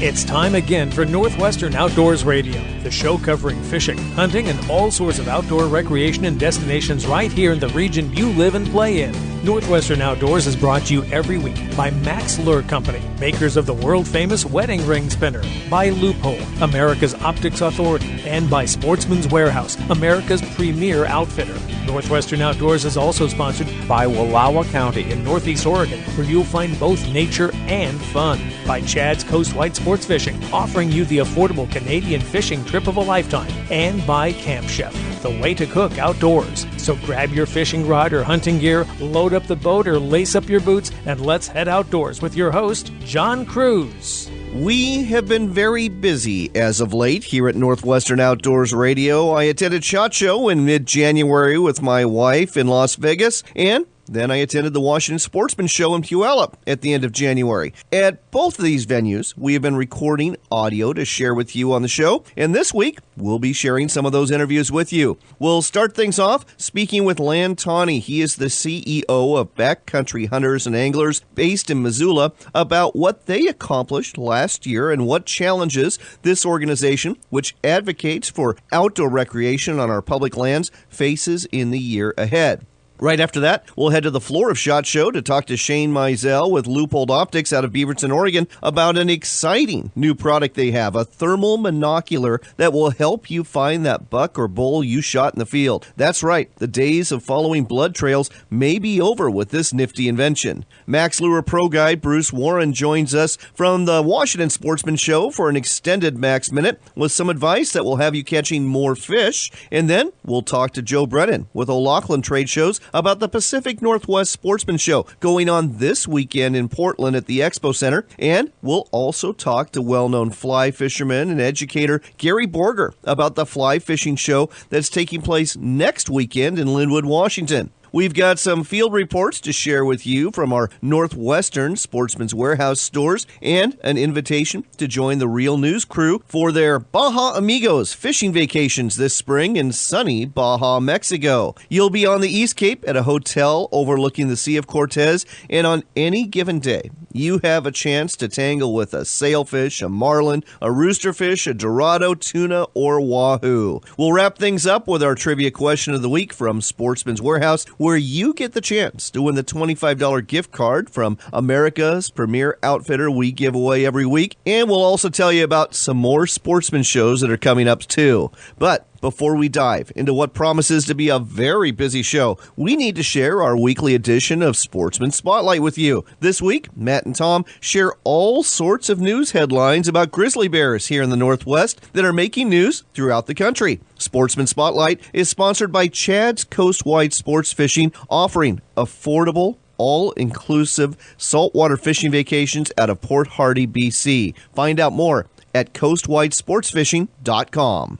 It's time again for Northwestern Outdoors Radio, the show covering fishing, hunting, and all sorts of outdoor recreation and destinations right here in the region you live and play in. Northwestern Outdoors is brought to you every week by Max Lure Company, makers of the world-famous wedding ring spinner, by Loophole, America's Optics Authority, and by Sportsman's Warehouse, America's premier outfitter. Northwestern Outdoors is also sponsored by Wallowa County in Northeast Oregon, where you'll find both nature and fun. By Chad's Coast White Sports Fishing, offering you the affordable Canadian fishing trip of a lifetime. And by Camp Chef, the way to cook outdoors. So grab your fishing rod or hunting gear, load up the boat or lace up your boots, and let's head outdoors with your host, John Cruz. We have been very busy as of late here at Northwestern Outdoors Radio. I attended SHOT Show in mid-January with my wife in Las Vegas, and then I attended the Washington Sportsman Show in Puyallup at the end of January. At both of these venues, we have been recording audio to share with you on the show, and this week, we'll be sharing some of those interviews with you. We'll start things off speaking with Lan Tawney. He is the CEO of Backcountry Hunters and Anglers based in Missoula, about what they accomplished last year and what challenges this organization, which advocates for outdoor recreation on our public lands, faces in the year ahead. Right after that, we'll head to the floor of SHOT Show to talk to Shane Mizell with Loophole Optics out of Beaverton, Oregon, about an exciting new product they have, a thermal monocular that will help you find that buck or bull you shot in the field. That's right, the days of following blood trails may be over with this nifty invention. Max Lure Pro Guide Bruce Warren joins us from the Washington Sportsman Show for an extended Max Minute with some advice that will have you catching more fish. And then we'll talk to Joe Brennan with O'Loughlin Trade Shows about the Pacific Northwest Sportsman Show going on this weekend in Portland at the Expo Center. And we'll also talk to well-known fly fisherman and educator Gary Borger about the fly fishing show that's taking place next weekend in Linwood, Washington. We've got some field reports to share with you from our Northwestern Sportsman's Warehouse stores and an invitation to join the Real News crew for their Baja Amigos fishing vacations this spring in sunny Baja, Mexico. You'll be on the East Cape at a hotel overlooking the Sea of Cortez, and on any given day, you have a chance to tangle with a sailfish, a marlin, a roosterfish, a dorado, tuna, or wahoo. We'll wrap things up with our trivia question of the week from Sportsman's Warehouse, where you get the chance to win the $25 gift card from America's premier outfitter we give away every week. And we'll also tell you about some more sportsman shows that are coming up too. But before we dive into what promises to be a very busy show, we need to share our weekly edition of Sportsman Spotlight with you. This week, Matt and Tom share all sorts of news headlines about grizzly bears here in the Northwest that are making news throughout the country. Sportsman Spotlight is sponsored by Chad's Coast White Sports Fishing, offering affordable, all-inclusive saltwater fishing vacations out of Port Hardy, BC. Find out more at coastwhitesportsfishing.com.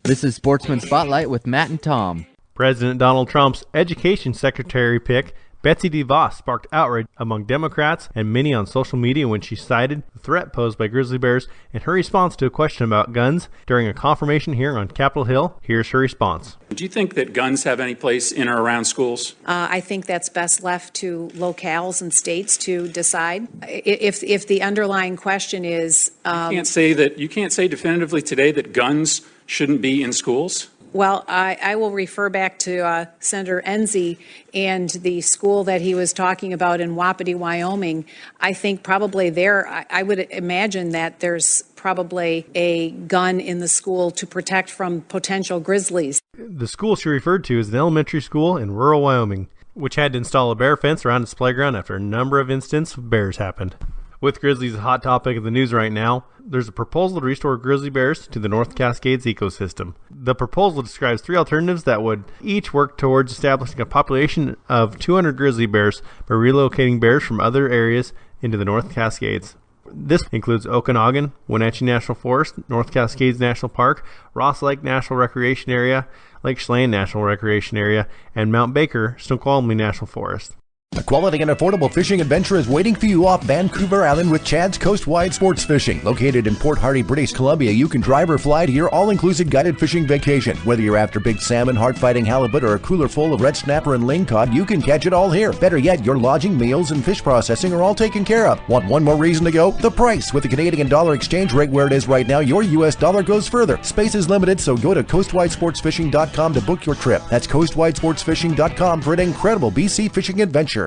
This is Sportsman Spotlight with Matt and Tom. President Donald Trump's education secretary pick, Betsy DeVos, sparked outrage among Democrats and many on social media when she cited the threat posed by grizzly bears in her response to a question about guns during a confirmation hearing on Capitol Hill. Here's her response. Do you think that guns have any place in or around schools? I think that's best left to locales and states to decide. If the underlying question is... You can't say definitively today that guns shouldn't be in schools? Well, I will refer back to Senator Enzi and the school that he was talking about in Wapiti, Wyoming. I think probably there, I would imagine that there's probably a gun in the school to protect from potential grizzlies. The school she referred to is an elementary school in rural Wyoming, which had to install a bear fence around its playground after a number of incidents of bears happened. With grizzlies a hot topic of the news right now, there's a proposal to restore grizzly bears to the North Cascades ecosystem. The proposal describes 3 alternatives that would each work towards establishing a population of 200 grizzly bears by relocating bears from other areas into the North Cascades. This includes Okanagan, Wenatchee National Forest, North Cascades National Park, Ross Lake National Recreation Area, Lake Chelan National Recreation Area, and Mount Baker Snoqualmie National Forest. A quality and affordable fishing adventure is waiting for you off Vancouver Island with Chad's Coastwide Sports Fishing. Located in Port Hardy, British Columbia, you can drive or fly to your all-inclusive guided fishing vacation. Whether you're after big salmon, hard-fighting halibut, or a cooler full of red snapper and lingcod, you can catch it all here. Better yet, your lodging, meals, and fish processing are all taken care of. Want one more reason to go? The price. With the Canadian dollar exchange rate where it is right now, your U.S. dollar goes further. Space is limited, so go to coastwidesportsfishing.com to book your trip. That's coastwidesportsfishing.com for an incredible BC fishing adventure.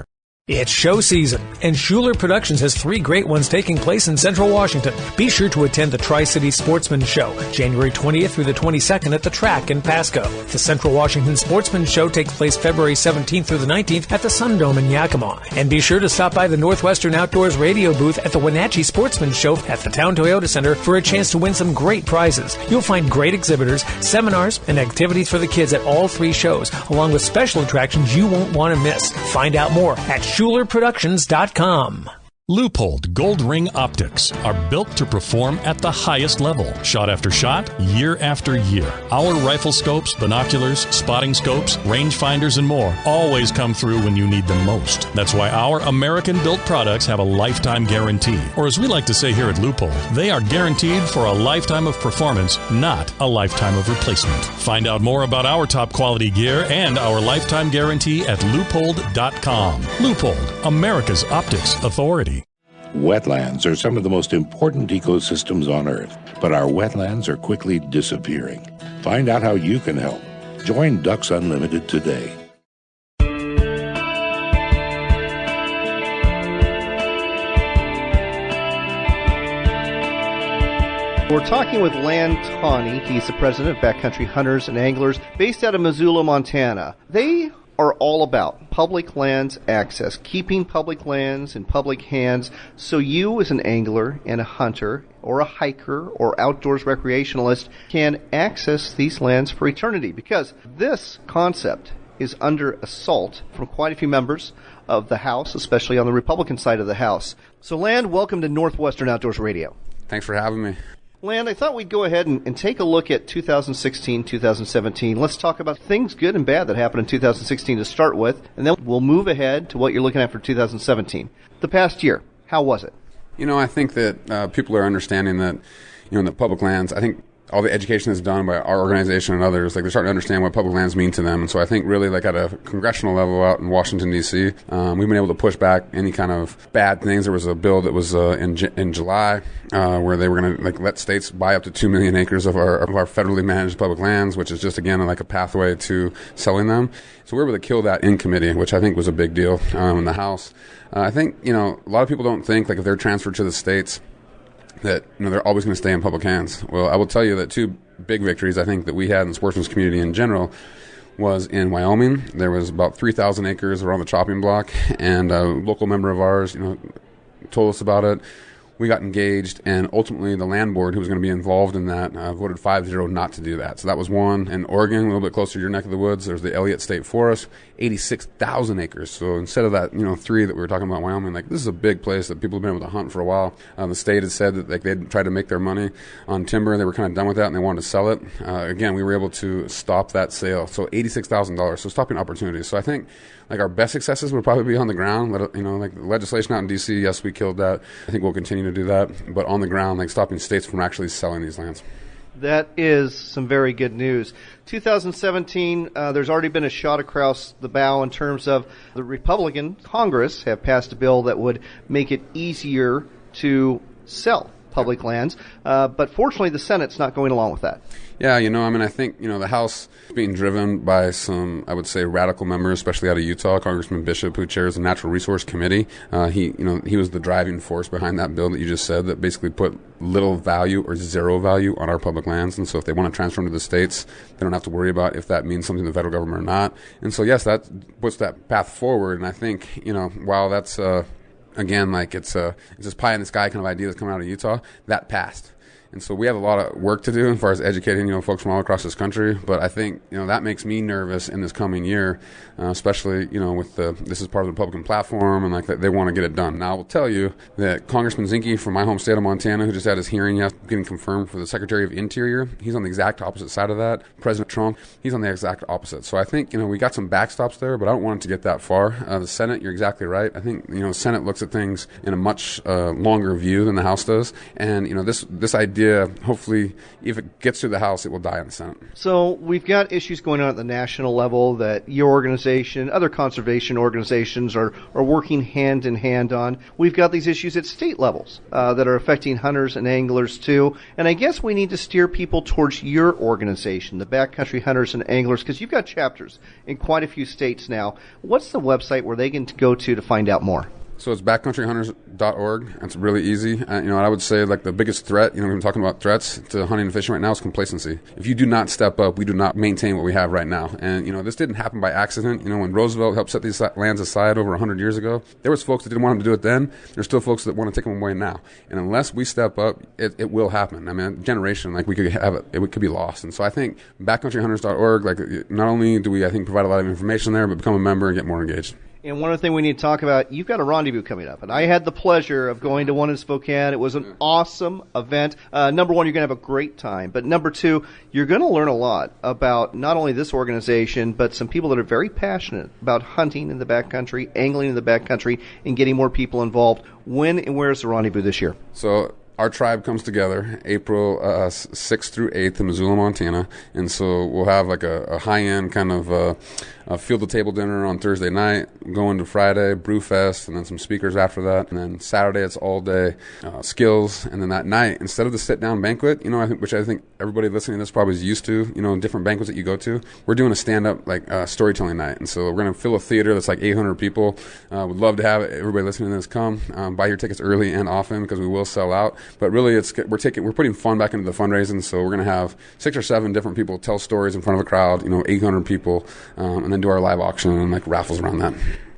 It's show season, and Schuler Productions has 3 great ones taking place in Central Washington. Be sure to attend the Tri-City Sportsman Show, January 20th through the 22nd at the Track in Pasco. The Central Washington Sportsman Show takes place February 17th through the 19th at the Sun Dome in Yakima. And be sure to stop by the Northwestern Outdoors radio booth at the Wenatchee Sportsman Show at the Town Toyota Center for a chance to win some great prizes. You'll find great exhibitors, seminars, and activities for the kids at all 3 shows, along with special attractions you won't want to miss. Find out more at SchulerProductions.com. Leupold Gold Ring Optics are built to perform at the highest level, shot after shot, year after year. Our rifle scopes, binoculars, spotting scopes, rangefinders, and more always come through when you need them most. That's why our American-built products have a lifetime guarantee. Or as we like to say here at Leupold, they are guaranteed for a lifetime of performance, not a lifetime of replacement. Find out more about our top-quality gear and our lifetime guarantee at Leupold.com. Leupold, America's optics authority. Wetlands are some of the most important ecosystems on Earth, but our wetlands are quickly disappearing. Find out how you can help. Join Ducks Unlimited today. We're talking with Lan Tawney. He's the president of Backcountry Hunters and Anglers based out of Missoula, Montana. They are all about public lands access, keeping public lands in public hands so you as an angler and a hunter or a hiker or outdoors recreationalist can access these lands for eternity, because this concept is under assault from quite a few members of the House, especially on the Republican side of the House. So Lan, welcome to Northwestern Outdoors Radio. Thanks for having me. Lan, I thought we'd go ahead and take a look at 2016, 2017. Let's talk about things good and bad that happened in 2016 to start with, and then we'll move ahead to what you're looking at for 2017. The past year, how was it? You know, I think that people are understanding that, in the public lands, I think all the education that's done by our organization and others, they're starting to understand what public lands mean to them. And so I think really, at a congressional level out in Washington, D.C., we've been able to push back any kind of bad things. There was a bill that was in July where they were going to let states buy up to 2 million acres of our federally managed public lands, which is just, again, a pathway to selling them. So we were able to kill that in committee, which I think was a big deal in the House. I think, a lot of people don't think, if they're transferred to the states, that they're always going to stay in public hands. Well, I will tell you that 2 big victories I think that we had in the sportsman's community in general was in Wyoming. There was about 3,000 acres around the chopping block, and a local member of ours, told us about it. We got engaged, and ultimately the land board, who was going to be involved in that, voted 5-0 not to do that. So that was one. In Oregon, a little bit closer to your neck of the woods, there's the Elliott State Forest, 86,000 acres. So instead of that, 3 that we were talking about in Wyoming, this is a big place that people have been able to hunt for a while. The state had said that they'd tried to make their money on timber. They were kind of done with that, and they wanted to sell it. Again, we were able to stop that sale. So $86,000. So stopping opportunities. So I think our best successes would probably be on the ground. The legislation out in D.C., yes, we killed that. I think we'll continue to do that. But on the ground, stopping states from actually selling these lands. That is some very good news. 2017, there's already been a shot across the bow in terms of the Republican Congress have passed a bill that would make it easier to sell public lands. But fortunately, the Senate's not going along with that. Yeah, I think, the House is being driven by some, I would say, radical members, especially out of Utah. Congressman Bishop, who chairs the Natural Resource Committee, he was the driving force behind that bill that you just said that basically put little value or zero value on our public lands. And so if they want to transfer them to the states, they don't have to worry about if that means something to the federal government or not. And so, yes, that puts that path forward. And I think, while that's, again, it's this pie in the sky kind of idea that's coming out of Utah, that passed. And so we have a lot of work to do as far as educating, folks from all across this country. But I think, that makes me nervous in this coming year, especially, with this is part of the Republican platform and like that they want to get it done. Now, I will tell you that Congressman Zinke from my home state of Montana, who just had his hearing getting confirmed for the Secretary of Interior, he's on the exact opposite side of that. President Trump, he's on the exact opposite. So I think, we got some backstops there, but I don't want it to get that far. The Senate, you're exactly right. I think, the Senate looks at things in a much longer view than the House does. And, this idea, hopefully, if it gets through the House, it will die in the Senate. So we've got issues going on at the national level that your organization, other conservation organizations are working hand in hand on. We've got these issues at state levels that are affecting hunters and anglers too. And I guess we need to steer people towards your organization, the Backcountry Hunters and Anglers, because you've got chapters in quite a few states now. What's the website where they can go to find out more? So it's backcountryhunters.org. It's really easy. I would say like the biggest threat, we've been talking about threats to hunting and fishing right now is complacency. If you do not step up, we do not maintain what we have right now. And, this didn't happen by accident. When Roosevelt helped set these lands aside over 100 years ago, there was folks that didn't want him to do it then. There's still folks that want to take them away now. And unless we step up, it will happen. I mean, a generation, like we could have it could be lost. And so I think backcountryhunters.org, like not only do we, I think, provide a lot of information there, but become a member and get more engaged. And one other thing we need to talk about, you've got a rendezvous coming up. And I had the pleasure of going to one in Spokane. It was an awesome event. Number one, you're going to have a great time. But number two, you're going to learn a lot about not only this organization, but some people that are very passionate about hunting in the backcountry, angling in the backcountry, and getting more people involved. When and where is the rendezvous this year? So our tribe comes together April 6th through 8th in Missoula, Montana. And so we'll have like a high-end kind of field-to-table dinner on Thursday night, go into Friday, brew fest, and then some speakers after that. And then Saturday, it's all day skills. And then that night, instead of the sit-down banquet, which I think everybody listening to this probably is used to, different banquets that you go to, we're doing a stand-up storytelling night. And so we're going to fill a theater that's like 800 people. Would love to have everybody listening to this come. Buy your tickets early and often because we will sell out. But really, we're putting fun back into the fundraising. So we're going to have 6 or 7 different people tell stories in front of a crowd, 800 people, and then do our live auction and raffles around that.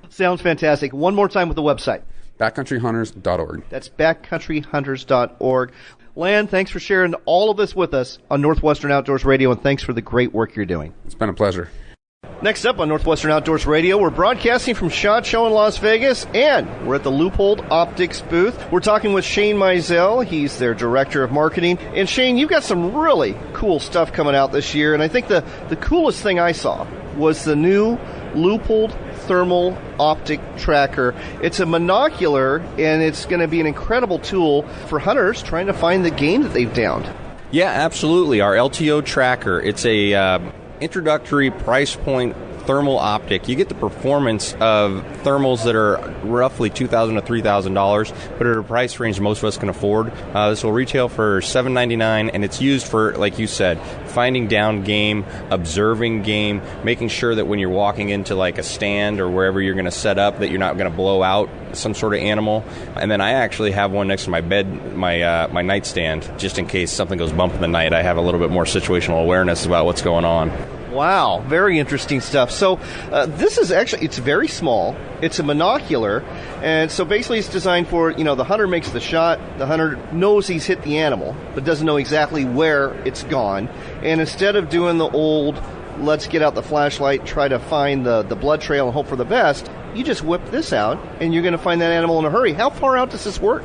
Sounds fantastic. One more time with the website. Backcountryhunters.org. That's backcountryhunters.org. Lan, thanks for sharing all of this with us on Northwestern Outdoors Radio, and thanks for the great work you're doing. It's been a pleasure. Next up on Northwestern Outdoors Radio, we're broadcasting from SHOT Show in Las Vegas, and we're at the Leupold Optics booth. We're talking with Shane Mizell. He's their Director of Marketing. And Shane, you've got some really cool stuff coming out this year, and I think the coolest thing I saw was the new Leupold Thermal Optic Tracker. It's a monocular, and it's going to be an incredible tool for hunters trying to find the game that they've downed. Yeah, absolutely. Our LTO tracker, it's a introductory price point thermal optic. You get the performance of thermals that are roughly $2,000 to $3,000, but at a price range most of us can afford. This will retail for $7.99, and it's used for, like you said, finding down game, observing game, making sure that when you're walking into like a stand or wherever you're going to set up that you're not going to blow out some sort of animal. And then I actually have one next to my bed, my nightstand, just in case something goes bump in the night. I have a little bit more situational awareness about what's going on. Wow, very interesting stuff. So this is actually, it's very small. It's a monocular, and so basically it's designed for, the hunter makes the shot, the hunter knows he's hit the animal, but doesn't know exactly where it's gone. And instead of doing the old, let's get out the flashlight, try to find the blood trail and hope for the best, you just whip this out, and you're going to find that animal in a hurry. How far out does this work?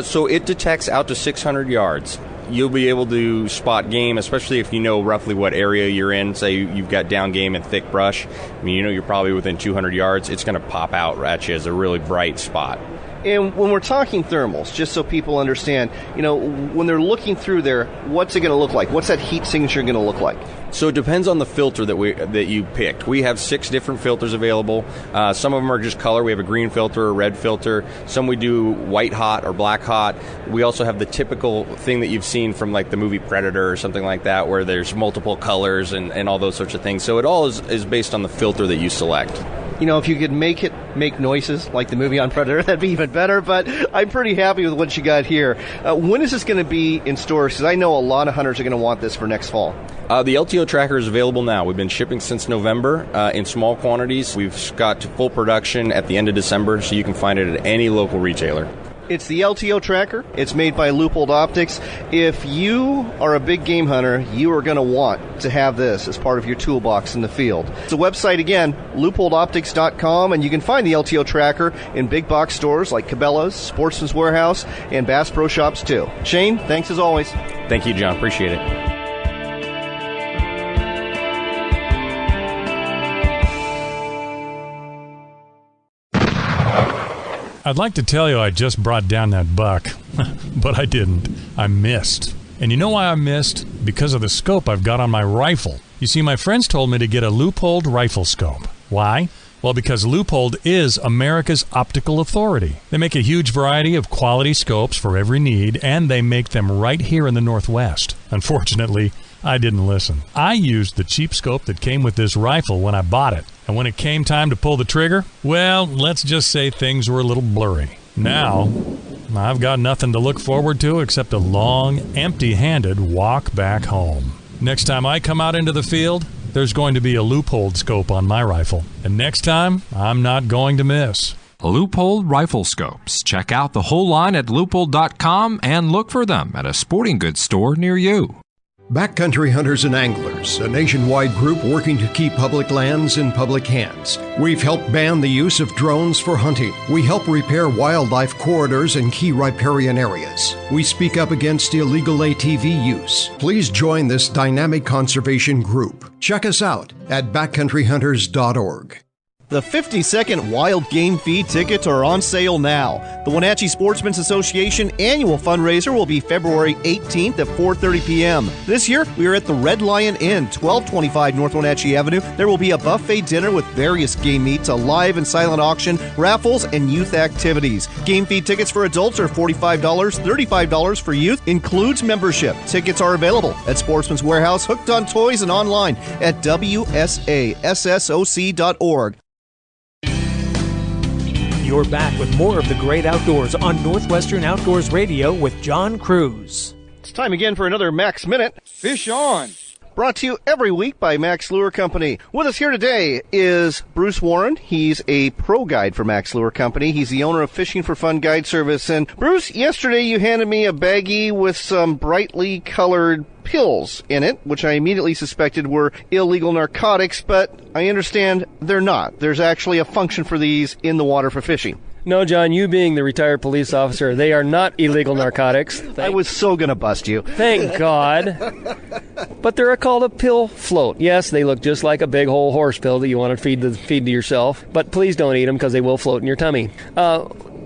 So it detects out to 600 yards. You'll be able to spot game, especially if you know roughly what area you're in. Say you've got down game and thick brush. I mean, you're probably within 200 yards. It's going to pop out at you as a really bright spot. And when we're talking thermals, just so people understand, when they're looking through there, what's it going to look like? What's that heat signature going to look like? So it depends on the filter that you picked. We have 6 different filters available. Some of them are just color. We have a green filter, a red filter. Some we do white hot or black hot. We also have the typical thing that you've seen from like the movie Predator or something like that, where there's multiple colors and all those sorts of things. So it all is based on the filter that you select. If you could make noises like the movie on Predator, that'd be even better, but I'm pretty happy with what you got here. When is this going to be in stores? Because I know a lot of hunters are going to want this for next fall. The LTO tracker is available now. We've been shipping since November in small quantities. We've got to full production at the end of December, so you can find it at any local retailer. It's the LTO tracker. It's made by Leupold Optics. If you are a big game hunter, you are going to want to have this as part of your toolbox in the field. The website again, leupoldoptics.com, and you can find the LTO tracker in big box stores like Cabela's, Sportsman's Warehouse, and Bass Pro Shops too. Shane, thanks as always. Thank you, John. Appreciate it. I'd like to tell you I just brought down that buck, but I didn't. I missed. And you know why I missed? Because of the scope I've got on my rifle. You see, my friends told me to get a Leupold rifle scope. Why? Well, because Leupold is America's optical authority. They make a huge variety of quality scopes for every need, and they make them right here in the Northwest. Unfortunately, I didn't listen. I used the cheap scope that came with this rifle when I bought it. And when it came time to pull the trigger, well, let's just say things were a little blurry. Now, I've got nothing to look forward to except a long, empty-handed walk back home. Next time I come out into the field, there's going to be a Leupold scope on my rifle. And next time, I'm not going to miss. Leupold rifle scopes. Check out the whole line at leupold.com and look for them at a sporting goods store near you. Backcountry Hunters and Anglers, a nationwide group working to keep public lands in public hands. We've helped ban the use of drones for hunting. We help repair wildlife corridors in key riparian areas. We speak up against illegal ATV use. Please join this dynamic conservation group. Check us out at backcountryhunters.org. The 52nd Wild Game Feed tickets are on sale now. The Wenatchee Sportsmen's Association annual fundraiser will be February 18th at 4:30 p.m. This year, we are at the Red Lion Inn, 1225 North Wenatchee Avenue. There will be a buffet dinner with various game meats, a live and silent auction, raffles, and youth activities. Game Feed tickets for adults are $45, $35 for youth, includes membership. Tickets are available at Sportsman's Warehouse, Hooked on Toys, and online at WSASSOC.org. You're back with more of the great outdoors on Northwestern Outdoors Radio with John Cruz. It's time again for another Max Minute. Fish on! Brought to you every week by Max Lure Company. With us here today is Bruce Warren. He's a pro guide for Max Lure Company. He's the owner of Fishing for Fun Guide Service. And Bruce, yesterday you handed me a baggie with some brightly colored pills in it, which I immediately suspected were illegal narcotics, but I understand they're not. There's actually a function for these in the water for fishing. No, John, you being the retired police officer, they are not illegal narcotics. I was so going to bust you. Thank God. But they're called a pill float. Yes, they look just like a big whole horse pill that you want to feed to yourself, but please don't eat them because they will float in your tummy.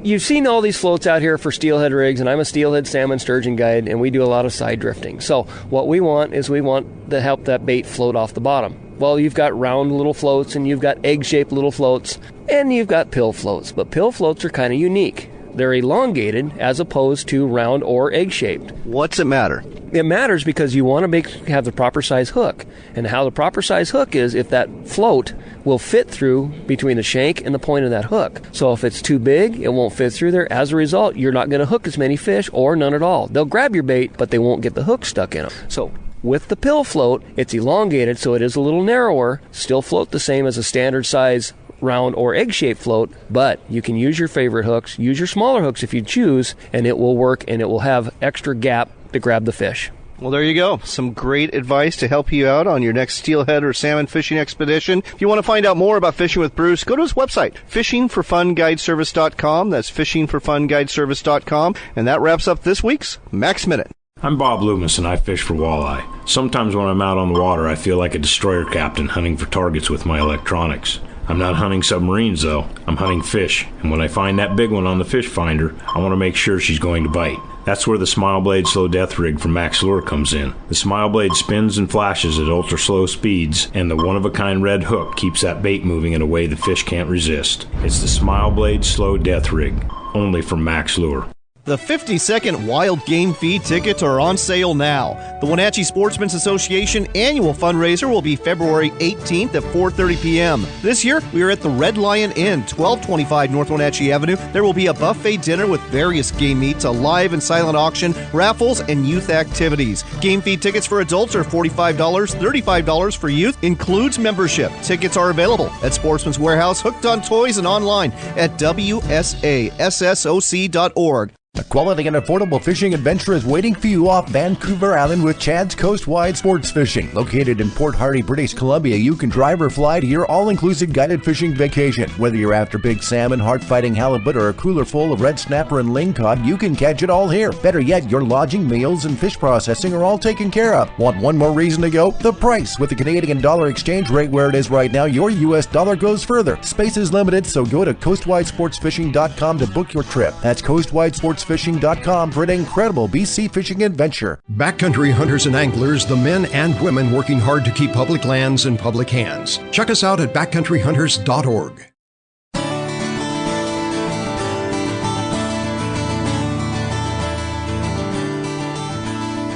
You've seen all these floats out here for steelhead rigs, and I'm a steelhead salmon sturgeon guide, and we do a lot of side drifting. So what we want is to help that bait float off the bottom. Well, you've got round little floats, and you've got egg-shaped little floats, and you've got pill floats. But pill floats are kind of unique. They're elongated as opposed to round or egg-shaped. What's it matter? It matters because you want to have the proper size hook. And how the proper size hook is if that float will fit through between the shank and the point of that hook. So if it's too big, it won't fit through there. As a result, you're not going to hook as many fish or none at all. They'll grab your bait, but they won't get the hook stuck in them. So with the pill float, it's elongated, so it is a little narrower, still float the same as a standard size round or egg-shaped float, but you can use your favorite hooks, use your smaller hooks if you choose, and it will work, and it will have extra gap to grab the fish. Well, there you go. Some great advice to help you out on your next steelhead or salmon fishing expedition. If you want to find out more about fishing with Bruce, go to his website, fishingforfunguideservice.com. That's fishingforfunguideservice.com. And that wraps up this week's Max Minute. I'm Bob Loomis, and I fish for walleye. Sometimes when I'm out on the water, I feel like a destroyer captain hunting for targets with my electronics. I'm not hunting submarines, though. I'm hunting fish, and when I find that big one on the fish finder, I want to make sure she's going to bite. That's where the Smile Blade Slow Death Rig from Max Lure comes in. The Smile Blade spins and flashes at ultra-slow speeds, and the one-of-a-kind red hook keeps that bait moving in a way the fish can't resist. It's the Smile Blade Slow Death Rig, only from Max Lure. The 52nd Wild Game Feed tickets are on sale now. The Wenatchee Sportsmen's Association annual fundraiser will be February 18th at 4:30 p.m. This year, we are at the Red Lion Inn, 1225 North Wenatchee Avenue. There will be a buffet dinner with various game meats, a live and silent auction, raffles, and youth activities. Game Feed tickets for adults are $45, $35 for youth, includes membership. Tickets are available at Sportsman's Warehouse, Hooked on Toys, and online at WSASSOC.org. A quality and affordable fishing adventure is waiting for you off Vancouver Island with Chad's Coast-Wide Sports Fishing. Located in Port Hardy, British Columbia, you can drive or fly to your all-inclusive guided fishing vacation. Whether you're after big salmon, heart-fighting halibut, or a cooler full of red snapper and lingcod, you can catch it all here. Better yet, your lodging, meals, and fish processing are all taken care of. Want one more reason to go? The price. With the Canadian dollar exchange rate where it is right now, your U.S. dollar goes further. Space is limited, so go to coastwidesportsfishing.com to book your trip. That's coastwidesportsfishing.com for an incredible BC fishing adventure. Backcountry hunters and anglers, the men and women working hard to keep public lands in public hands. Check us out at backcountryhunters.org.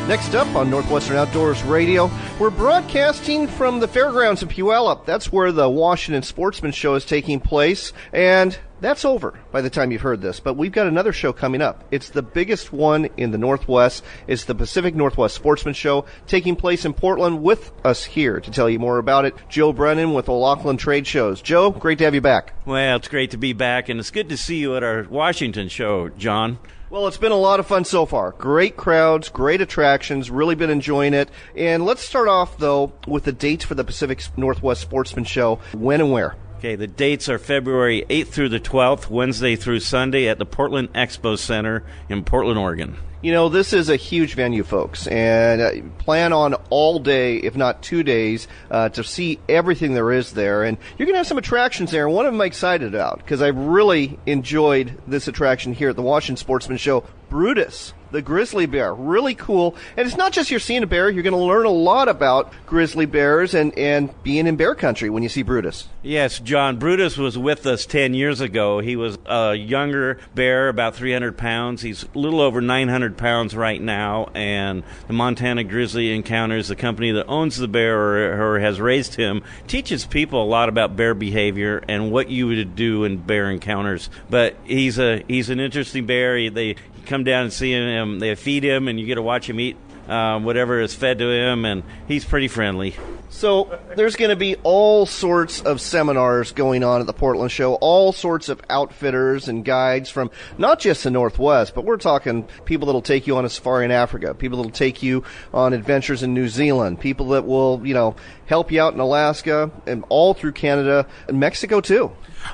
Next up on Northwestern Outdoors Radio, we're broadcasting from the fairgrounds in Puyallup. That's where the Washington Sportsman Show is taking place, and that's over by the time you've heard this. But we've got another show coming up. It's the biggest one in the Northwest. It's the Pacific Northwest Sportsman Show taking place in Portland. With us here to tell you more about it, Joe Brennan with O'Loughlin Trade Shows. Joe, great to have you back. Well, it's great to be back, and it's good to see you at our Washington show, John. Well, it's been a lot of fun so far. Great crowds, great attractions, really been enjoying it. And let's start off, though, with the dates for the Pacific Northwest Sportsman Show. When and where? Okay, the dates are February 8th through the 12th, Wednesday through Sunday at the Portland Expo Center in Portland, Oregon. You know, this is a huge venue, folks, and plan on all day, if not 2 days, to see everything there is there. And you're going to have some attractions there, and one of them I'm excited about, because I've really enjoyed this attraction here at the Washington Sportsman Show, Brutus, the grizzly bear. Really cool. And it's not just you're seeing a bear, you're going to learn a lot about grizzly bears and being in bear country when you see Brutus. Yes, John, Brutus was with us 10 years ago. He was a younger bear, about 300 pounds. He's a little over 900 pounds right now, and the Montana Grizzly Encounters, the company that owns the bear or has raised him, teaches people a lot about bear behavior and what you would do in bear encounters. But he's an interesting bear. They come down and see him, they feed him, and you get to watch him eat whatever is fed to him, and he's pretty friendly. So there's going to be all sorts of seminars going on at the Portland Show, all sorts of outfitters and guides from not just the Northwest, but we're talking people that will take you on a safari in Africa, people that will take you on adventures in New Zealand, people that will, help you out in Alaska and all through Canada and Mexico too.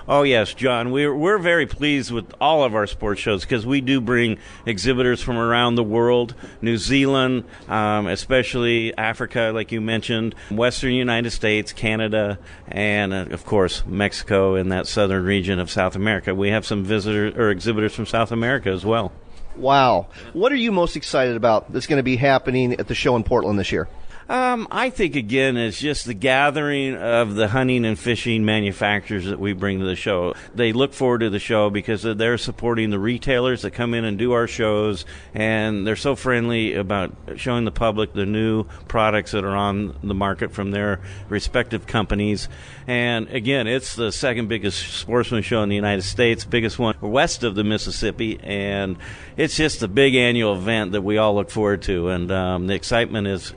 Oh, yes, John. We're very pleased with all of our sports shows because we do bring exhibitors from around the world, New Zealand, especially Africa, like you mentioned, Western United States, Canada, and, of course, Mexico and that southern region of South America. We have some visitors or exhibitors from South America as well. Wow. What are you most excited about that's going to be happening at the show in Portland this year? I think, again, it's just the gathering of the hunting and fishing manufacturers that we bring to the show. They look forward to the show because they're supporting the retailers that come in and do our shows, and they're so friendly about showing the public the new products that are on the market from their respective companies. And, again, it's the second biggest sportsman show in the United States, biggest one west of the Mississippi, and it's just a big annual event that we all look forward to. And the excitement is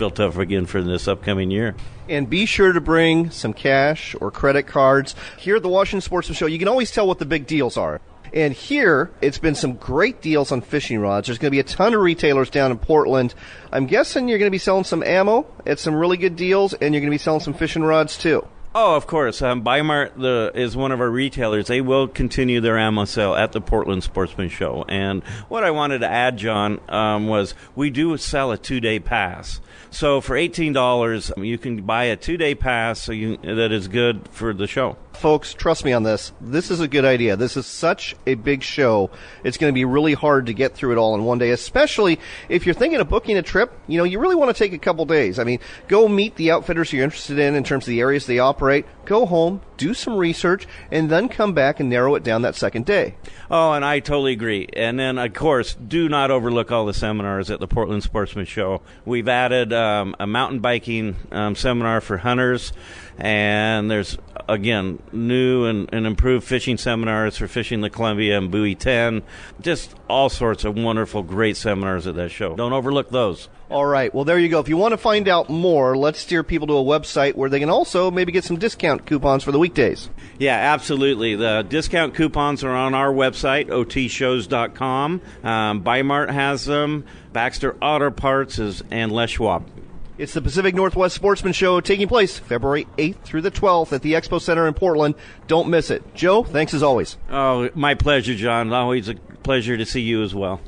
built up again for this upcoming year. And be sure to bring some cash or credit cards. Here at the Washington Sportsman Show, you can always tell what the big deals are. And here, it's been some great deals on fishing rods. There's going to be a ton of retailers down in Portland. I'm guessing you're going to be selling some ammo at some really good deals, and you're going to be selling some fishing rods too. Oh, of course. Bi-Mart is one of our retailers. They will continue their ammo sale at the Portland Sportsman Show. And what I wanted to add, John, was we do sell a 2-day pass. So for $18, you can buy a 2-day pass that is good for the show. Folks, trust me on this. This is a good idea. This is such a big show. It's going to be really hard to get through it all in one day, especially if you're thinking of booking a trip. You really want to take a couple days. I mean, go meet the outfitters you're interested in terms of the areas they operate. Go home, do some research, and then come back and narrow it down that second day. Oh, and I totally agree. And then, of course, do not overlook all the seminars at the Portland Sportsman Show. We've added a mountain biking seminar for hunters, And there's, again, new and improved fishing seminars for fishing the Columbia and Buoy 10. Just all sorts of wonderful, great seminars at that show. Don't overlook those. All right. Well, there you go. If you want to find out more, let's steer people to a website where they can also maybe get some discount coupons for the weekdays. Yeah, absolutely. The discount coupons are on our website, otshows.com. Bi-Mart has them. Baxter Auto Parts and Les Schwab. It's the Pacific Northwest Sportsman Show taking place February 8th through the 12th at the Expo Center in Portland. Don't miss it. Joe, thanks as always. Oh, my pleasure, John. Always a pleasure to see you as well.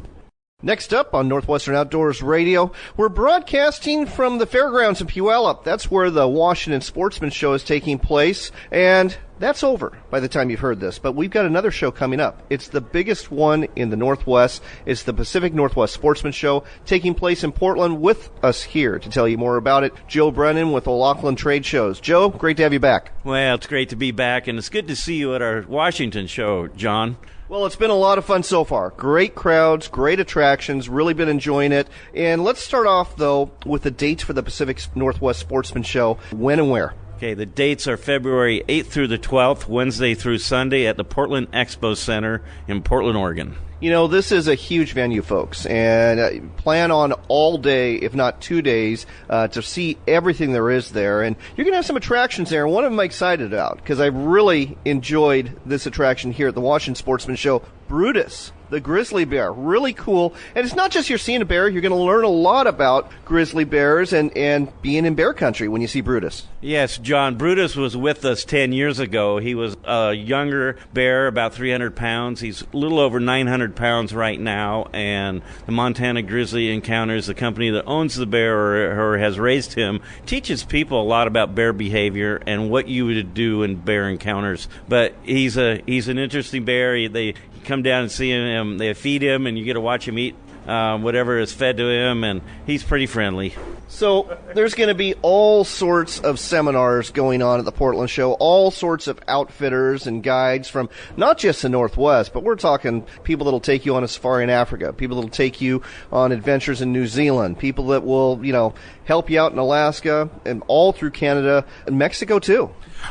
Next up on Northwestern Outdoors Radio, we're broadcasting from the fairgrounds in Puyallup. That's where the Washington Sportsman Show is taking place, and that's over by the time you've heard this. But we've got another show coming up. It's the biggest one in the Northwest. It's the Pacific Northwest Sportsman Show taking place in Portland. With us here to tell you more about it, Joe Brennan with O'Loughlin Trade Shows. Joe, great to have you back. Well, it's great to be back, and it's good to see you at our Washington show, John. Well, it's been a lot of fun so far. Great crowds, great attractions, really been enjoying it. And let's start off, though, with the dates for the Pacific Northwest Sportsman Show. When and where? Okay, the dates are February 8th through the 12th, Wednesday through Sunday at the Portland Expo Center in Portland, Oregon. You know, this is a huge venue, folks, and plan on all day, if not 2 days, to see everything there is there. And you're going to have some attractions there, and one of them I'm excited about, because I really enjoyed this attraction here at the Washington Sportsman Show, Brutus, the grizzly bear. Really cool. And it's not just you're seeing a bear, you're going to learn a lot about grizzly bears and being in bear country when you see Brutus. Yes, John, Brutus was with us 10 years ago. He was a younger bear, about 300 pounds. He's a little over 900 pounds right now, and the Montana Grizzly Encounters, the company that owns the bear or has raised him, teaches people a lot about bear behavior and what you would do in bear encounters. But he's an interesting bear. They come down and see him, they feed him, and you get to watch him eat whatever is fed to him, and he's pretty friendly. So there's going to be all sorts of seminars going on at the Portland Show, all sorts of outfitters and guides from not just the Northwest, but we're talking people that will take you on a safari in Africa, people that will take you on adventures in New Zealand, people that will, help you out in Alaska and all through Canada and Mexico too.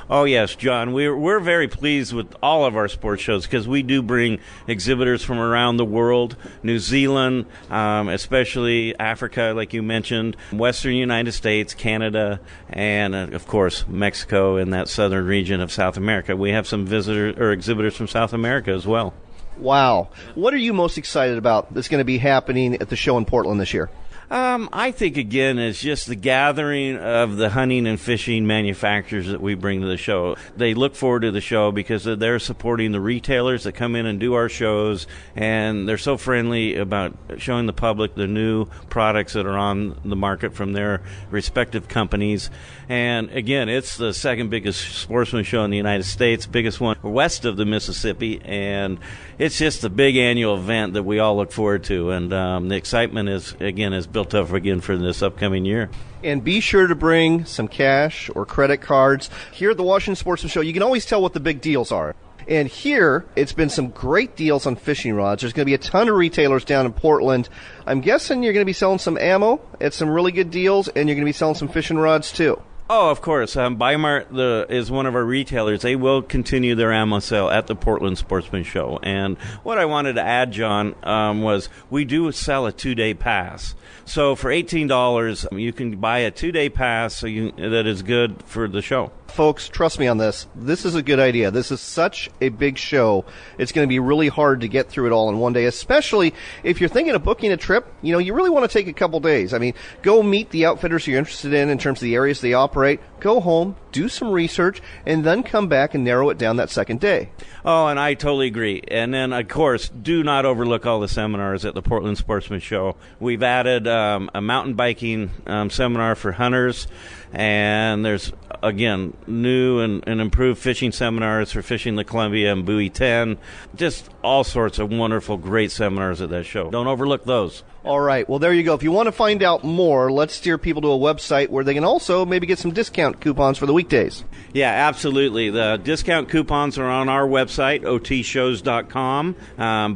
Oh, yes, John. We're very pleased with all of our sports shows because we do bring exhibitors from around the world, New Zealand, especially Africa, like you mentioned, Western United States, Canada, and, of course, Mexico and that southern region of South America. We have some exhibitors from South America as well. Wow. What are you most excited about that's going to be happening at the show in Portland this year? I think, again, it's just the gathering of the hunting and fishing manufacturers that we bring to the show. They look forward to the show because they're supporting the retailers that come in and do our shows, and they're so friendly about showing the public the new products that are on the market from their respective companies. And, again, it's the second biggest sportsman show in the United States, biggest one west of the Mississippi, and it's just a big annual event that we all look forward to. And the excitement is built up again for this upcoming year. And be sure to bring some cash or credit cards. Here at the Washington Sportsman Show, you can always tell what the big deals are. And here, it's been some great deals on fishing rods. There's going to be a ton of retailers down in Portland. I'm guessing you're going to be selling some ammo at some really good deals, and you're going to be selling some fishing rods too. Oh, of course. Bi-Mart is one of our retailers. They will continue their ammo sale at the Portland Sportsman Show. And what I wanted to add, John, was we do sell a 2-day pass. So for $18, you can buy a 2-day pass that is good for the show. Folks, trust me on this. This is a good idea. This is such a big show. It's going to be really hard to get through it all in one day, especially if you're thinking of booking a trip. You really want to take a couple days. I mean, go meet the outfitters you're interested in terms of the areas they operate. Go home, do some research, and then come back and narrow it down that second day. Oh, and I totally agree. And then, of course, do not overlook all the seminars at the Portland Sportsman Show. We've added a mountain biking seminar for hunters, and there's, again, new and improved fishing seminars for fishing the Columbia and Buoy 10. Just all sorts of wonderful, great seminars at that show. Don't overlook those. All right. Well, there you go. If you want to find out more, let's steer people to a website where they can also maybe get some discount coupons for the weekdays. Yeah, absolutely. The discount coupons are on our website, otshows.com.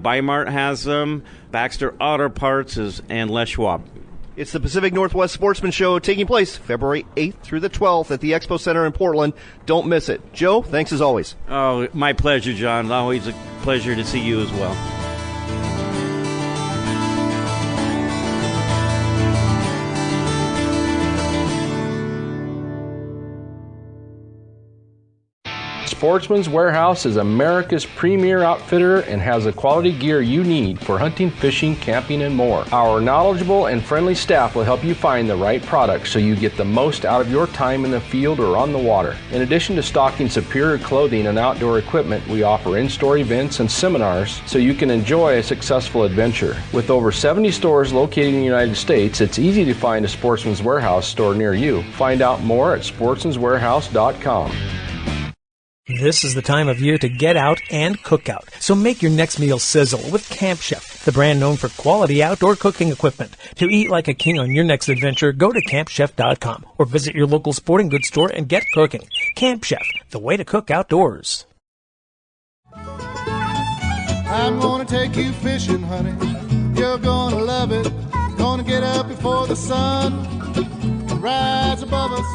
Bi-Mart has them. Baxter Auto Parts and Les Schwab. It's the Pacific Northwest Sportsman Show taking place February 8th through the 12th at the Expo Center in Portland. Don't miss it. Joe, thanks as always. Oh, my pleasure, John. Always a pleasure to see you as well. Sportsman's Warehouse is America's premier outfitter and has the quality gear you need for hunting, fishing, camping, and more. Our knowledgeable and friendly staff will help you find the right product so you get the most out of your time in the field or on the water. In addition to stocking superior clothing and outdoor equipment, we offer in-store events and seminars so you can enjoy a successful adventure. With over 70 stores located in the United States, it's easy to find a Sportsman's Warehouse store near you. Find out more at sportsmanswarehouse.com. This is the time of year to get out and cook out. So make your next meal sizzle with Camp Chef, the brand known for quality outdoor cooking equipment. To eat like a king on your next adventure, go to campchef.com or visit your local sporting goods store and get cooking. Camp Chef, the way to cook outdoors. I'm gonna take you fishing, honey. You're gonna love it. Gonna get up before the sun rise above us.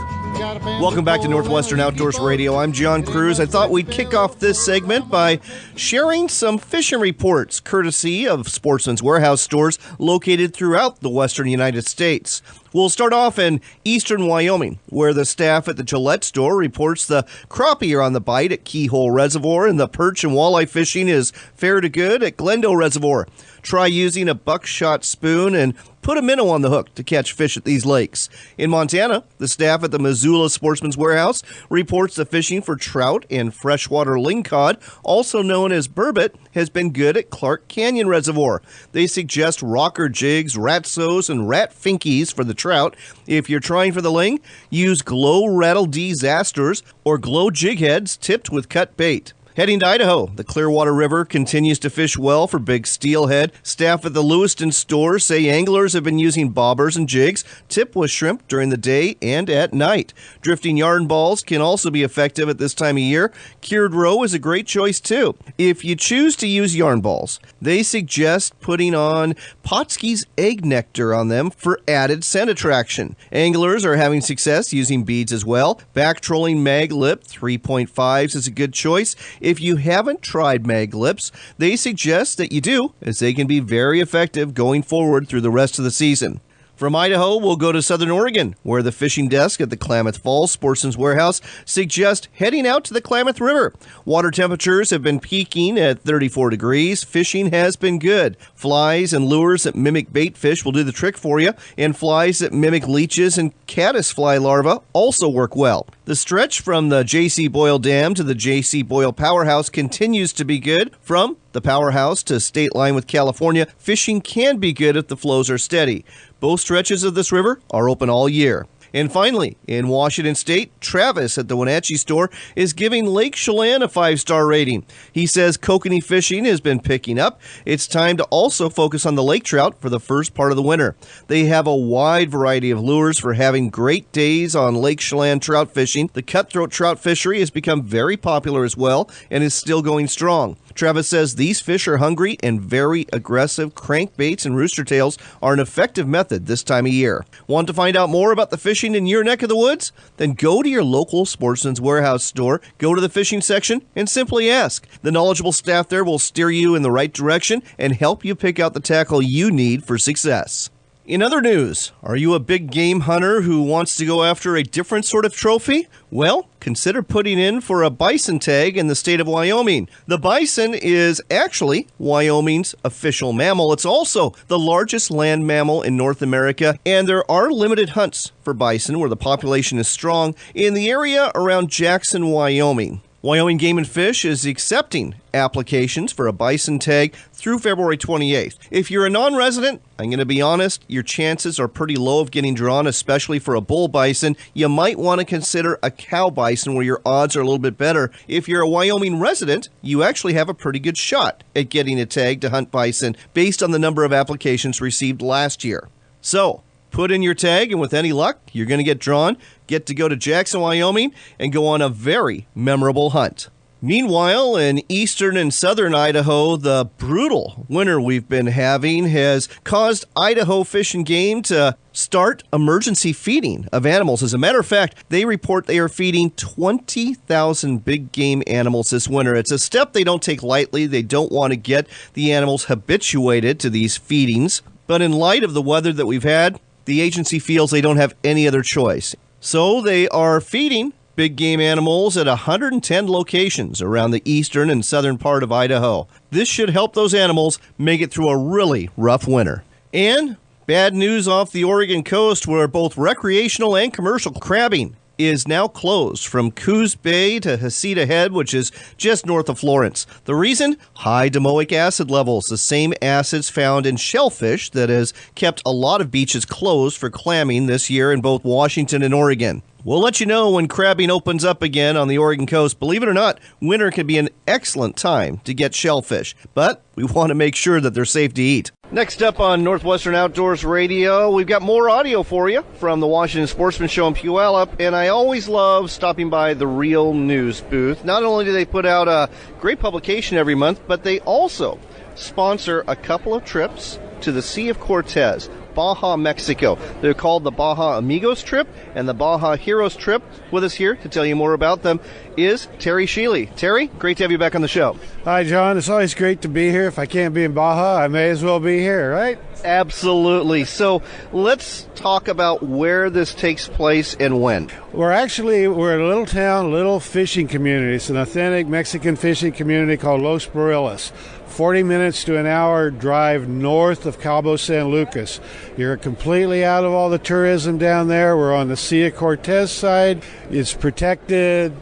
Welcome back to Northwestern Outdoors Radio. I'm John Cruz. I thought we'd kick off this segment by sharing some fishing reports courtesy of Sportsman's Warehouse stores located throughout the western United States. We'll start off in eastern Wyoming, where the staff at the Gillette store reports the crappie are on the bite at Keyhole Reservoir and the perch and walleye fishing is fair to good at Glendale Reservoir. Try using a buckshot spoon and put a minnow on the hook to catch fish at these lakes. In Montana, the staff at the Missoula Sportsman's Warehouse reports the fishing for trout and freshwater lingcod, also known as burbot, has been good at Clark Canyon Reservoir. They suggest rocker jigs, ratsos, and rat finkies for the trout. If you're trying for the ling, use glow rattle disasters or glow jig heads tipped with cut bait. Heading to Idaho, the Clearwater River continues to fish well for big steelhead. Staff at the Lewiston store say anglers have been using bobbers and jigs tipped with shrimp during the day and at night. Drifting yarn balls can also be effective at this time of year. Cured roe is a great choice too. If you choose to use yarn balls, they suggest putting on Potsky's egg nectar on them for added scent attraction. Anglers are having success using beads as well. Back trolling mag lip 3.5s is a good choice. If you haven't tried mag lips, they suggest that you do, as they can be very effective going forward through the rest of the season. From Idaho, we'll go to Southern Oregon, where the fishing desk at the Klamath Falls Sportsman's Warehouse suggests heading out to the Klamath River. Water temperatures have been peaking at 34 degrees. Fishing has been good. Flies and lures that mimic bait fish will do the trick for you, and flies that mimic leeches and caddisfly larvae also work well. The stretch from the J.C. Boyle Dam to the J.C. Boyle Powerhouse continues to be good. From the Powerhouse to state line with California, fishing can be good if the flows are steady. Both stretches of this river are open all year. And finally, in Washington State, Travis at the Wenatchee store is giving Lake Chelan a 5-star rating. He says kokanee fishing has been picking up. It's time to also focus on the lake trout for the first part of the winter. They have a wide variety of lures for having great days on Lake Chelan trout fishing. The cutthroat trout fishery has become very popular as well and is still going strong. Travis says these fish are hungry and very aggressive. Crankbaits and rooster tails are an effective method this time of year. Want to find out more about the fishing in your neck of the woods? Then go to your local Sportsman's Warehouse store, go to the fishing section, and simply ask. The knowledgeable staff there will steer you in the right direction and help you pick out the tackle you need for success. In other news, are you a big game hunter who wants to go after a different sort of trophy? Well, consider putting in for a bison tag in the state of Wyoming. The bison is actually Wyoming's official mammal. It's also the largest land mammal in North America, and there are limited hunts for bison where the population is strong in the area around Jackson, Wyoming. Wyoming Game and Fish is accepting applications for a bison tag through February 28th. If you're a non-resident, I'm going to be honest, your chances are pretty low of getting drawn, especially for a bull bison. You might want to consider a cow bison where your odds are a little bit better. If you're a Wyoming resident, you actually have a pretty good shot at getting a tag to hunt bison based on the number of applications received last year. So, put in your tag, and with any luck, you're going to get drawn, get to go to Jackson, Wyoming, and go on a very memorable hunt. Meanwhile, in eastern and southern Idaho, the brutal winter we've been having has caused Idaho Fish and Game to start emergency feeding of animals. As a matter of fact, they report they are feeding 20,000 big game animals this winter. It's a step they don't take lightly. They don't want to get the animals habituated to these feedings. But in light of the weather that we've had, the agency feels they don't have any other choice. So they are feeding big game animals at 110 locations around the eastern and southern part of Idaho. This should help those animals make it through a really rough winter. And bad news off the Oregon coast, where both recreational and commercial crabbing is now closed from Coos Bay to Hasita Head, which is just north of Florence. The reason? High domoic acid levels, the same acids found in shellfish that has kept a lot of beaches closed for clamming this year in both Washington and Oregon. We'll let you know when crabbing opens up again on the Oregon coast. Believe it or not, winter can be an excellent time to get shellfish, but we want to make sure that they're safe to eat. Next up on Northwestern Outdoors Radio, we've got more audio for you from the Washington Sportsman Show in Puyallup, and I always love stopping by the Real News booth. Not only do they put out a great publication every month, but they also sponsor a couple of trips to the Sea of Cortez, Baja, Mexico. They're called the Baja Amigos trip and the Baja Heroes trip. With us here to tell you more about them is Terry Sheely. Terry, great to have you back on the show. Hi, John. It's always great to be here. If I can't be in Baja, I may as well be here, right? Absolutely. So let's talk about where this takes place and when. We're a little town, little fishing community. It's an authentic Mexican fishing community called Los Barriles. 40 minutes to an hour drive north of Cabo San Lucas. You're completely out of all the tourism down there. We're on the Sea of Cortez side. It's protected,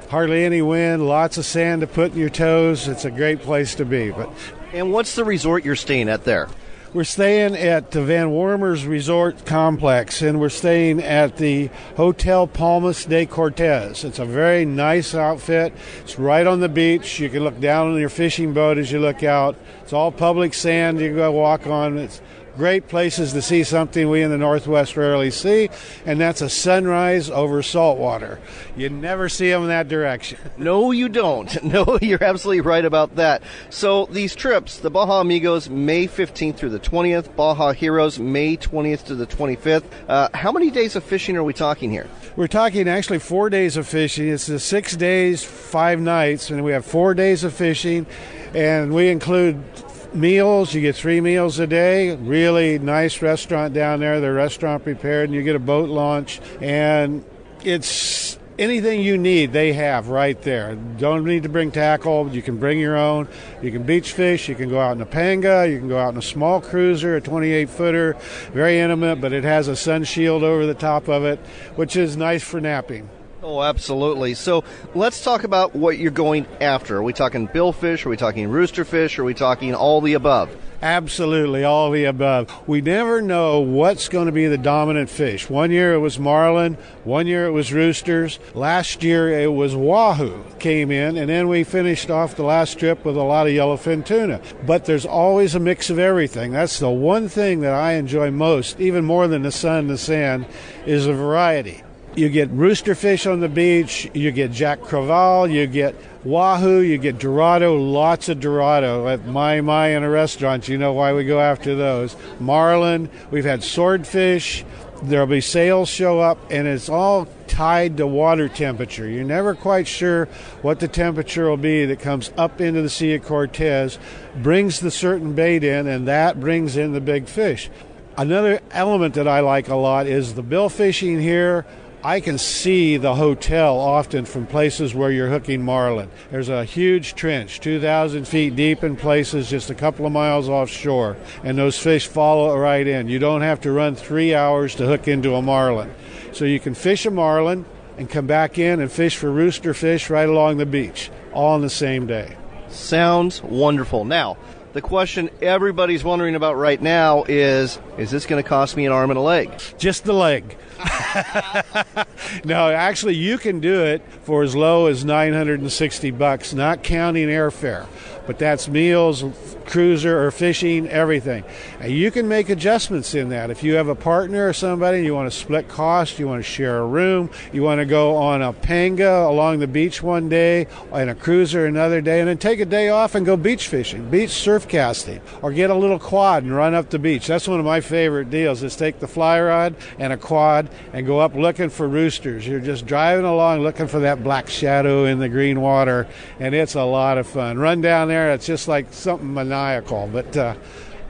hardly any wind, lots of sand to put in your toes. It's a great place to be. And what's the resort you're staying at there? We're staying at the Van Wormer's Resort Complex, and we're staying at the Hotel Palmas de Cortez. It's a very nice outfit. It's right on the beach. You can look down on your fishing boat as you look out. It's all public sand you can go walk on. It's great places to see something we in the Northwest rarely see, and that's a sunrise over saltwater. You never see them in that direction. No, you don't. No, you're absolutely right about that. So these trips, the Baja Amigos, May 15th through the 20th, Baja Heroes, May 20th to the 25th. How many days of fishing are we talking here? We're talking actually 4 days of fishing. It's 6 days, 5 nights, and we have 4 days of fishing, and we include meals. You get 3 meals a day. Really nice restaurant down there. The restaurant prepared, and you get a boat launch, and it's anything you need they have right there. Don't need to bring tackle. You can bring your own. You can beach fish. You can go out in a panga. You can go out in a small cruiser, a 28-footer. Very intimate, but it has a sun shield over the top of it, which is nice for napping. Oh, absolutely. So let's talk about what you're going after. Are we talking billfish? Are we talking roosterfish? Are we talking all the above? Absolutely, all the above. We never know what's going to be the dominant fish. One year it was marlin, one year it was roosters. Last year it was wahoo came in, and then we finished off the last trip with a lot of yellowfin tuna. But there's always a mix of everything. That's the one thing that I enjoy most, even more than the sun and the sand, is the variety. You get roosterfish on the beach, you get Jack Crevalle, you get wahoo, you get dorado, lots of dorado. At My in a restaurant, you know why we go after those. Marlin, we've had swordfish, there'll be sails show up, and it's all tied to water temperature. You're never quite sure what the temperature will be that comes up into the Sea of Cortez, brings the certain bait in, and that brings in the big fish. Another element that I like a lot is the bill fishing here. I can see the hotel often from places where you're hooking marlin. There's a huge trench, 2,000 feet deep in places, just a couple of miles offshore, and those fish follow right in. You don't have to run 3 hours to hook into a marlin. So you can fish a marlin and come back in and fish for rooster fish right along the beach, all on the same day. Sounds wonderful. Now, the question everybody's wondering about right now is this going to cost me an arm and a leg? Just the leg. No, actually, you can do it for as low as $960, not counting airfare. But that's meals, cruiser, or fishing, everything. And you can make adjustments in that. If you have a partner or somebody, you want to split cost, you want to share a room, you want to go on a panga along the beach one day, and a cruiser another day, and then take a day off and go beach fishing. Beach surf soft casting, or get a little quad and run up the beach. That's one of my favorite deals, is take the fly rod and a quad and go up looking for roosters. You're just driving along looking for that black shadow in the green water, and it's a lot of fun. Run down there, it's just like something maniacal. But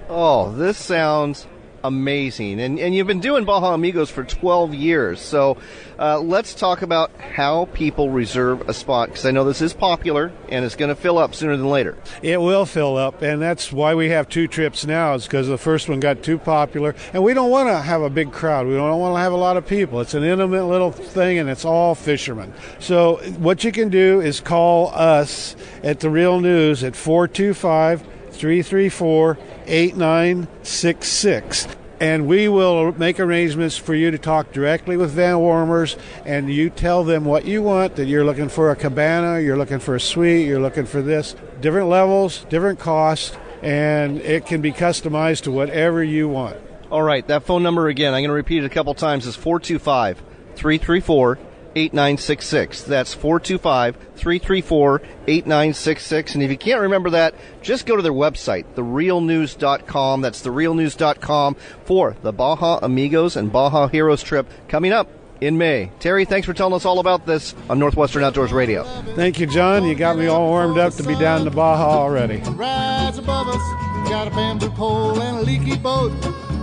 oh, this sounds amazing. And you've been doing Baja Amigos for 12 years. So let's talk about how people reserve a spot, because I know this is popular and it's going to fill up sooner than later. It will fill up, and that's why we have 2 trips now, is because the first one got too popular. And we don't want to have a big crowd. We don't want to have a lot of people. It's an intimate little thing, and it's all fishermen. So what you can do is call us at The Real News at 425-334-8966. And we will make arrangements for you to talk directly with van warmers, and you tell them what you want, that you're looking for a cabana, you're looking for a suite, you're looking for this. Different levels, different costs, and it can be customized to whatever you want. All right, that phone number again, I'm going to repeat it a couple times, is 425-334-8966. That's 425-334-8966. And if you can't remember that, just go to their website, therealnews.com. That's therealnews.com for the Baja Amigos and Baja Heroes trip coming up in May. Terry, thanks for telling us all about this on Northwestern Outdoors Radio. Thank you, John. You got me all warmed up to be down to Baja already. Rise above us, got a bamboo pole and a leaky boat.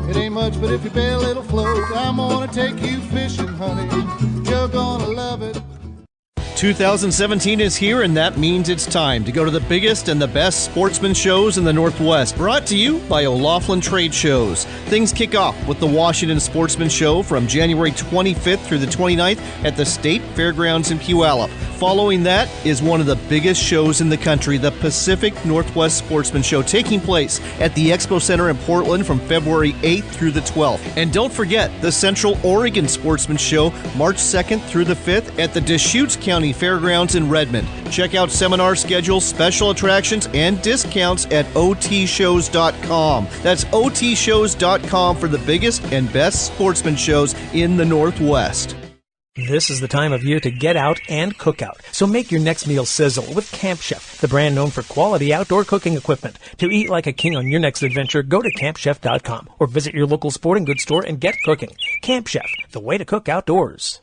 It ain't much, but if you bail, it'll float. I'm gonna take you fishing, honey. You're gonna love it. 2017 is here, and that means it's time to go to the biggest and the best sportsman shows in the Northwest. Brought to you by O'Laughlin Trade Shows. Things kick off with the Washington Sportsman Show from January 25th through the 29th at the State Fairgrounds in Puyallup. Following that is one of the biggest shows in the country, the Pacific Northwest Sportsman Show, taking place at the Expo Center in Portland from February 8th through the 12th. And don't forget the Central Oregon Sportsman Show, March 2nd through the 5th at the Deschutes County Fairgrounds in Redmond. Check out seminar schedules, special attractions, and discounts at otshows.com. That's otshows.com for the biggest and best sportsman shows in the Northwest. This is the time of year to get out and cook out. So make your next meal sizzle with Camp Chef, the brand known for quality outdoor cooking equipment. To eat like a king on your next adventure, go to campchef.com or visit your local sporting goods store and get cooking. Camp Chef, the way to cook outdoors.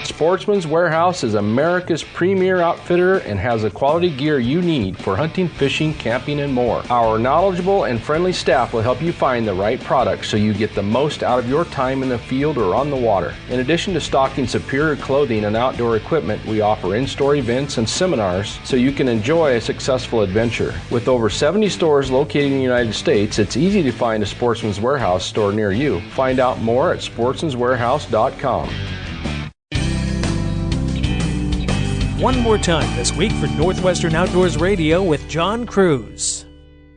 Sportsman's Warehouse is America's premier outfitter and has the quality gear you need for hunting, fishing, camping, and more. Our knowledgeable and friendly staff will help you find the right product so you get the most out of your time in the field or on the water. In addition to stocking superior clothing and outdoor equipment, we offer in-store events and seminars so you can enjoy a successful adventure. With over 70 stores located in the United States, it's easy to find a Sportsman's Warehouse store near you. Find out more at sportsmanswarehouse.com. One more time this week for Northwestern Outdoors Radio with John Cruz.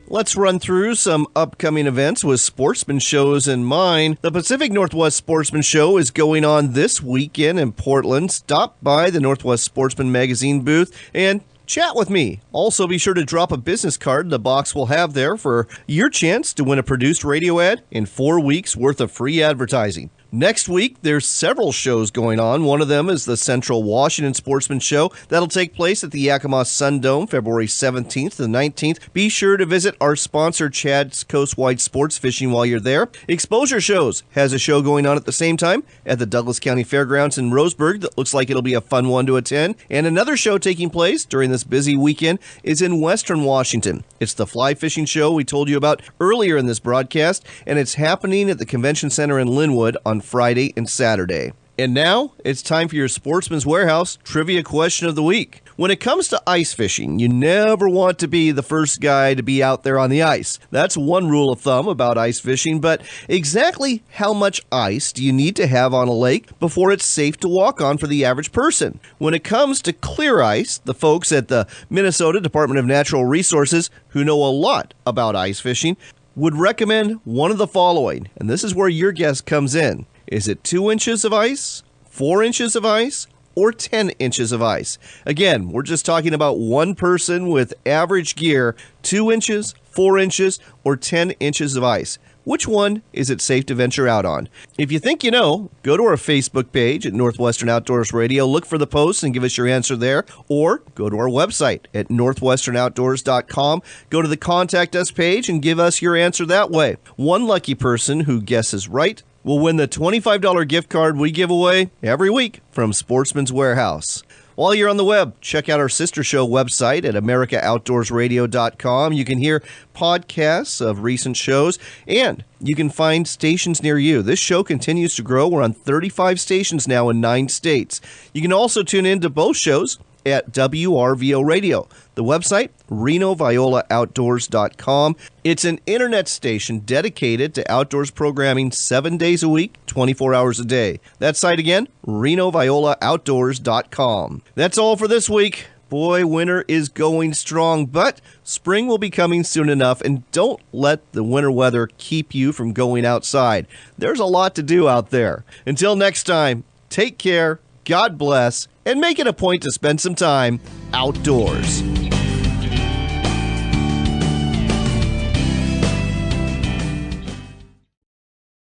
Let's run through some upcoming events with sportsman shows in mind. The Pacific Northwest Sportsman Show is going on this weekend in Portland. Stop by the Northwest Sportsman Magazine booth and chat with me. Also, be sure to drop a business card the box will have there for your chance to win a produced radio ad and 4 weeks worth of free advertising. Next week, there's several shows going on. One of them is the Central Washington Sportsman Show. That'll take place at the Yakima Sun Dome, February 17th to the 19th. Be sure to visit our sponsor, Chad's Coastwide Sports Fishing, while you're there. Exposure Shows has a show going on at the same time at the Douglas County Fairgrounds in Roseburg. That looks like it'll be a fun one to attend. And another show taking place during this busy weekend is in Western Washington. It's the Fly Fishing Show we told you about earlier in this broadcast, and it's happening at the Convention Center in Linwood on Friday and Saturday. And now, it's time for your Sportsman's Warehouse Trivia Question of the Week. When it comes to ice fishing, you never want to be the first guy to be out there on the ice. That's one rule of thumb about ice fishing, but exactly how much ice do you need to have on a lake before it's safe to walk on for the average person? When it comes to clear ice, the folks at the Minnesota Department of Natural Resources, who know a lot about ice fishing, would recommend one of the following, and this is where your guess comes in. Is it 2 inches of ice, 4 inches of ice, or 10 inches of ice? Again, we're just talking about one person with average gear, 2 inches, 4 inches, or 10 inches of ice. Which one is it safe to venture out on? If you think you know, go to our Facebook page at Northwestern Outdoors Radio, look for the posts and give us your answer there, or go to our website at northwesternoutdoors.com, go to the Contact Us page and give us your answer that way. One lucky person who guesses right will win the $25 gift card we give away every week from Sportsman's Warehouse. While you're on the web, check out our sister show website at americaoutdoorsradio.com. You can hear podcasts of recent shows, and you can find stations near you. This show continues to grow. We're on 35 stations now in 9 states. You can also tune in to both shows at WRVO Radio. The website, RenoViolaOutdoors.com. It's an internet station dedicated to outdoors programming 7 days a week, 24 hours a day. That site again, RenoViolaOutdoors.com. That's all for this week. Boy, winter is going strong, but spring will be coming soon enough, and don't let the winter weather keep you from going outside. There's a lot to do out there. Until next time, take care, God bless, and make it a point to spend some time outdoors.